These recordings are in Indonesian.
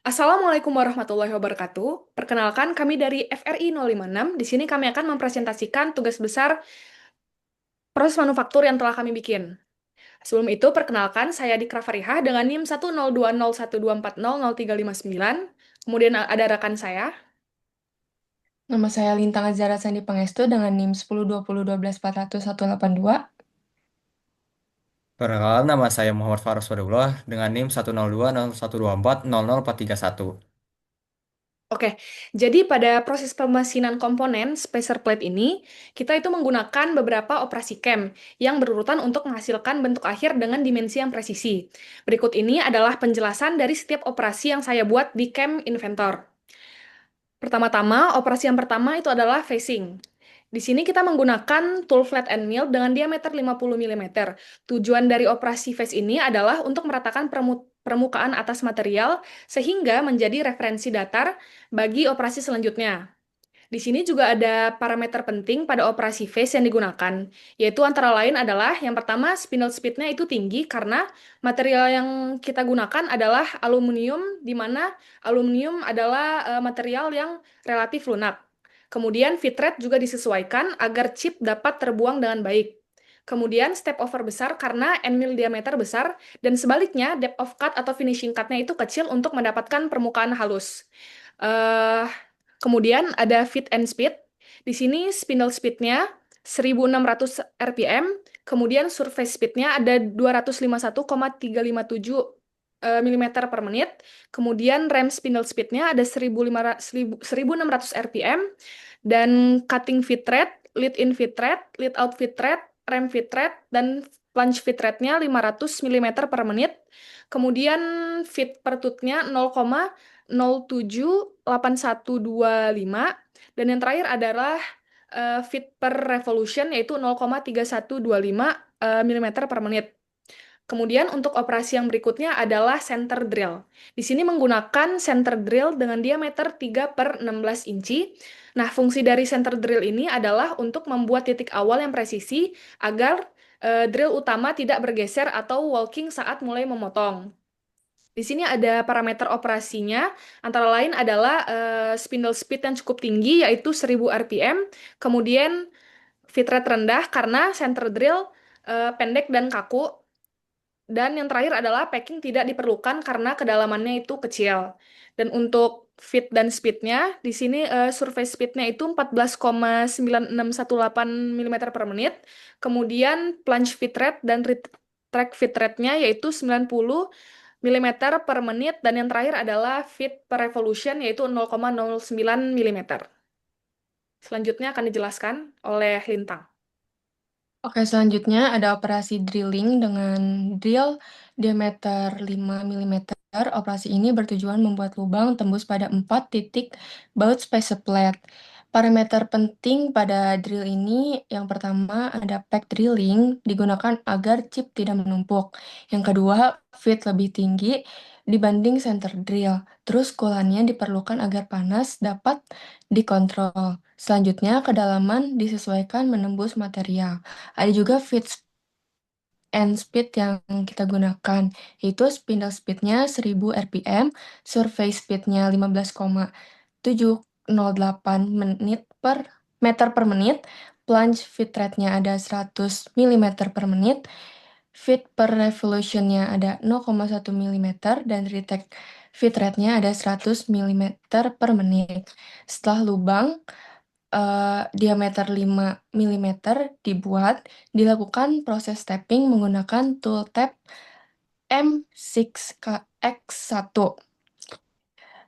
Assalamualaikum warahmatullahi wabarakatuh. Perkenalkan, kami dari FRI 056. Di sini kami akan mempresentasikan tugas besar proses manufaktur yang telah kami bikin. Sebelum itu, perkenalkan, saya Dikra Farihah dengan NIM 10201240039. Kemudian ada rekan saya. Nama saya Lintang Azara Sandi Pangestu dengan NIM 102012418182. Perkenalkan, nama saya Muhammad Faros Fadullah dengan NIM 10201240041. Oke, jadi pada proses pemasinan komponen spacer plate ini, kita itu menggunakan beberapa operasi CAM yang berurutan untuk menghasilkan bentuk akhir dengan dimensi yang presisi. Berikut ini adalah penjelasan dari setiap operasi yang saya buat di CAM Inventor. Pertama-tama, operasi yang pertama itu adalah facing. Di sini kita menggunakan tool flat and mill dengan diameter 50 mm. Tujuan dari operasi face ini adalah untuk meratakan permukaan atas material sehingga menjadi referensi datar bagi operasi selanjutnya. Di sini juga ada parameter penting pada operasi phase yang digunakan, yaitu antara lain adalah yang pertama spindle speed-nya itu tinggi karena material yang kita gunakan adalah aluminium, di mana aluminium adalah material yang relatif lunak. Kemudian feed rate juga disesuaikan agar chip dapat terbuang dengan baik. Kemudian step over besar karena end mill diameter besar, dan sebaliknya depth of cut atau finishing cut-nya itu kecil untuk mendapatkan permukaan halus. Eh, Kemudian ada feed and speed. Di sini spindle speed-nya 1600 rpm, kemudian surface speed-nya ada 251,357 mm per menit, kemudian rem spindle speed-nya ada 1600 rpm, dan cutting feed rate, lead in feed rate, lead out feed rate, rem feed rate, dan plunge feed rate-nya 500 mm per menit, kemudian feed per tooth-nya 0,078125, dan yang terakhir adalah feet per revolution yaitu 0,3125 mm per menit. Kemudian untuk operasi yang berikutnya adalah center drill. Di sini menggunakan center drill dengan diameter 3 per 16 inci. Nah, fungsi dari center drill ini adalah untuk membuat titik awal yang presisi agar drill utama tidak bergeser atau walking saat mulai memotong. Di sini ada parameter operasinya, antara lain adalah spindle speed yang cukup tinggi, yaitu 1000 rpm, kemudian feed rate rendah karena center drill pendek dan kaku, dan yang terakhir adalah packing tidak diperlukan karena kedalamannya itu kecil. Dan untuk feed dan speednya, di sini surface speednya itu 14,9618 mm per menit, kemudian plunge feed rate dan retract feed rate-nya yaitu 90 mm per menit, dan yang terakhir adalah feed per revolution yaitu 0,09 mm. Selanjutnya akan dijelaskan oleh Lintang. Oke, selanjutnya ada operasi drilling dengan drill diameter 5 mm. Operasi ini bertujuan membuat lubang tembus pada 4 titik baut spacer plate. Parameter penting pada drill ini yang pertama ada pack drilling digunakan agar chip tidak menumpuk. Yang kedua, feed lebih tinggi dibanding center drill. Terus coolant-nya diperlukan agar panas dapat dikontrol. Selanjutnya, kedalaman disesuaikan menembus material. Ada juga feed and speed yang kita gunakan, yaitu spindle speednya 1000 rpm, survey speednya 15,708 meter per menit, plunge feed rate-nya ada 100 mm per menit, feed per revolution-nya ada 0,1 mm, dan retake feed rate-nya ada 100 mm per menit. Setelah lubang, diameter 5 mm dibuat, dilakukan proses tapping menggunakan tool tap M6X1.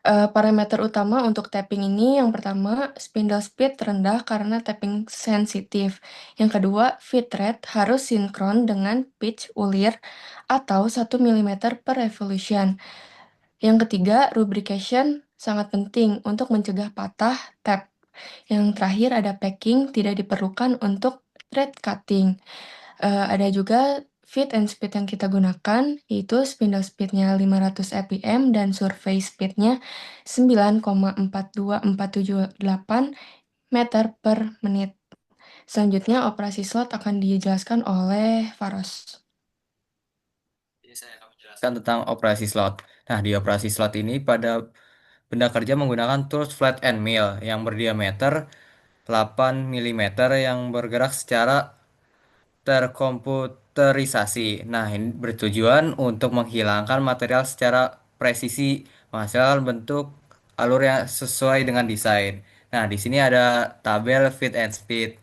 Parameter utama untuk tapping ini yang pertama, spindle speed rendah karena tapping sensitif. Yang kedua, feed rate harus sinkron dengan pitch ulir atau 1 mm per revolution. Yang ketiga, lubrication sangat penting untuk mencegah patah tap. Yang terakhir ada packing, tidak diperlukan untuk thread cutting. Ada juga feed and speed yang kita gunakan, yaitu spindle speednya 500 rpm dan survey speednya 9,42478 meter per menit. Selanjutnya, operasi slot akan dijelaskan oleh Faros. Kan tentang operasi slot. Nah, di operasi slot ini pada benda kerja menggunakan tools flat and mill yang berdiameter 8 milimeter yang bergerak secara terkomputerisasi. Nah, ini bertujuan untuk menghilangkan material secara presisi, menghasilkan bentuk alur yang sesuai dengan desain. Nah, di sini ada tabel fit and speed.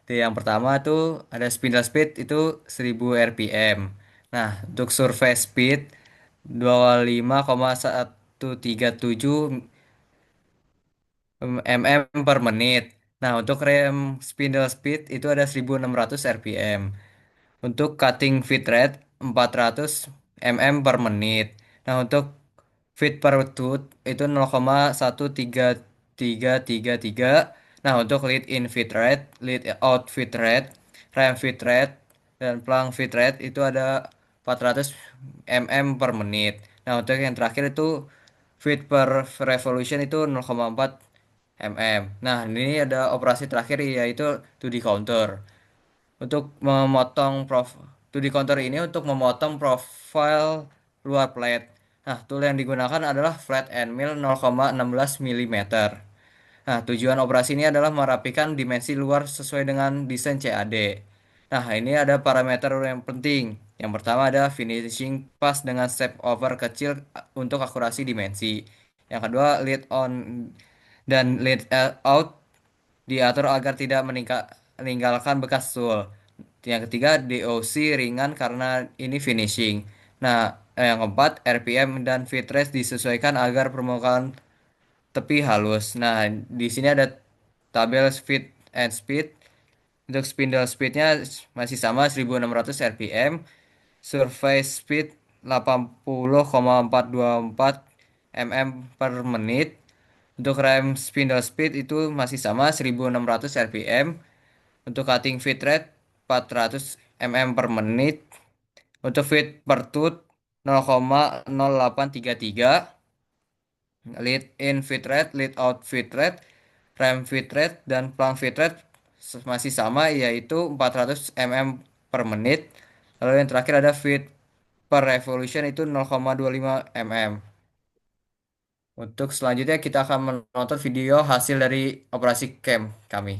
Yang pertama tuh ada spindle speed itu 1000 rpm. Nah, untuk surface speed 25,137 mm per menit. Nah, untuk rem spindle speed itu ada 1600 rpm. Untuk cutting feed rate 400 mm per menit. Nah, untuk feed per tooth itu 0,13333. Nah, untuk lead in feed rate, lead out feed rate, ram feed rate, dan plung feed rate itu ada 400 mm per menit. Nah, untuk yang terakhir itu feed per revolution itu 0,4 mm. Nah, ini ada operasi terakhir yaitu to the counter untuk memotong to di counter ini untuk memotong profil luar plate. Nah, tool yang digunakan adalah flat and mill 0,16 mm. Nah, tujuan operasi ini adalah merapikan dimensi luar sesuai dengan desain CAD. Nah, ini ada parameter yang penting. Yang pertama ada finishing pass dengan step over kecil untuk akurasi dimensi. Yang kedua, lead on dan lead out diatur agar tidak meninggalkan bekas tool. Yang ketiga, DOC ringan karena ini finishing. Nah, yang keempat, RPM dan fit rate disesuaikan agar permukaan tepi halus. Nah, di sini ada tabel speed and speed. Untuk spindle speednya masih sama 1600 rpm. Surface speed 80,424 mm per menit. Untuk rem spindle speed itu masih sama 1600 rpm. Untuk cutting feed rate 400 mm per menit. Untuk feed per tooth 0,0833. Lead in feed rate, lead out feed rate, ram feed rate, dan plung feed rate masih sama yaitu 400 mm per menit. Lalu yang terakhir ada feed per revolution itu 0,25 mm. Untuk selanjutnya kita akan menonton video hasil dari operasi camp kami.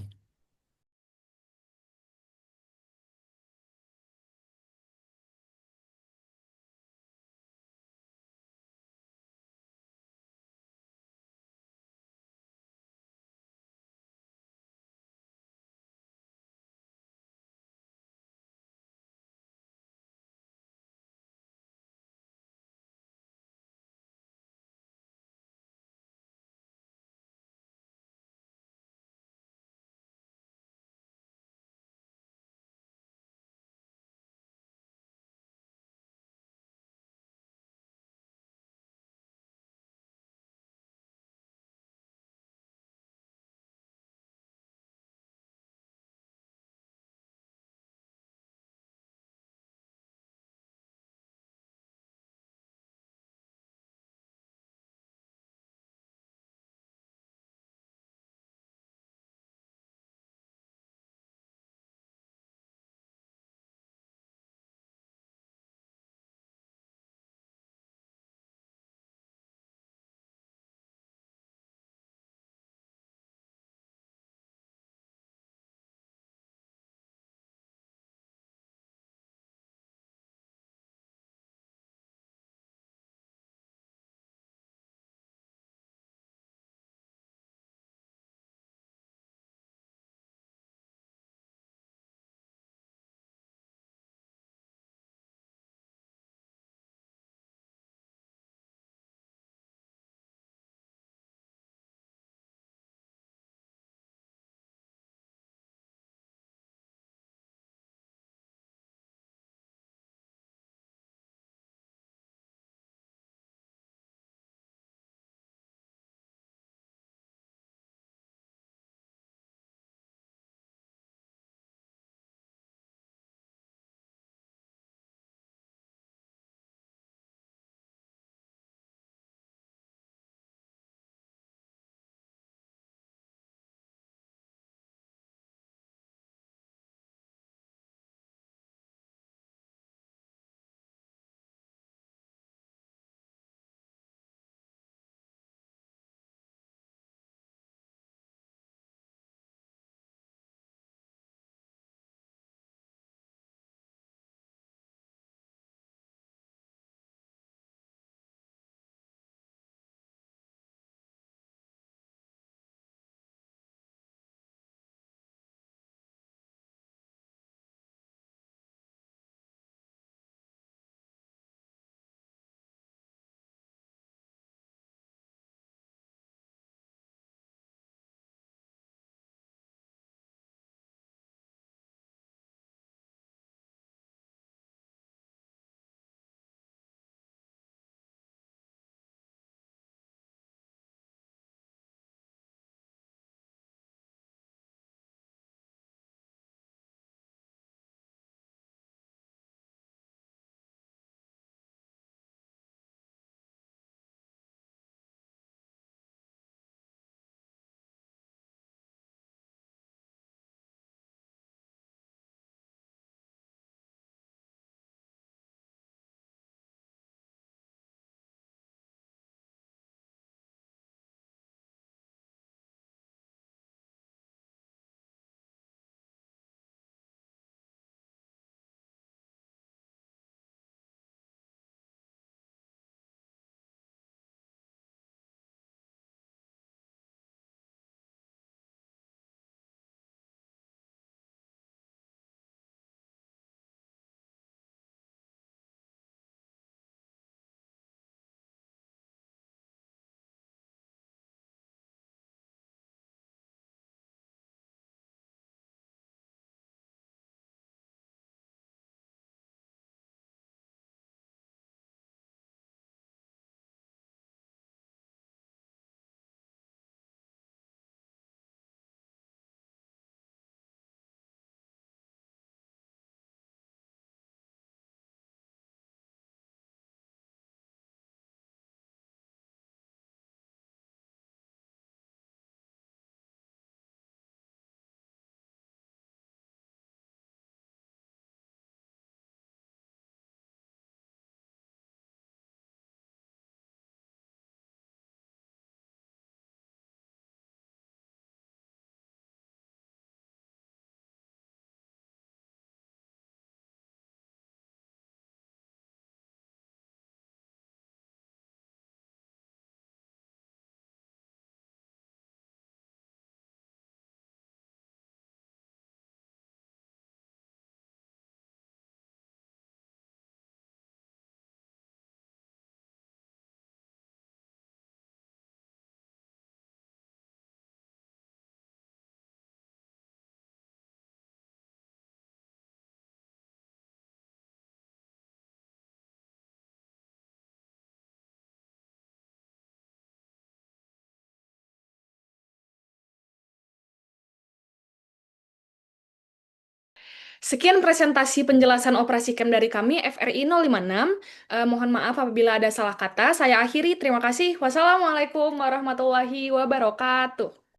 Sekian presentasi penjelasan operasi camp dari kami FRI 056. Mohon maaf apabila ada salah kata. Saya akhiri. Terima kasih. Wassalamualaikum warahmatullahi wabarakatuh.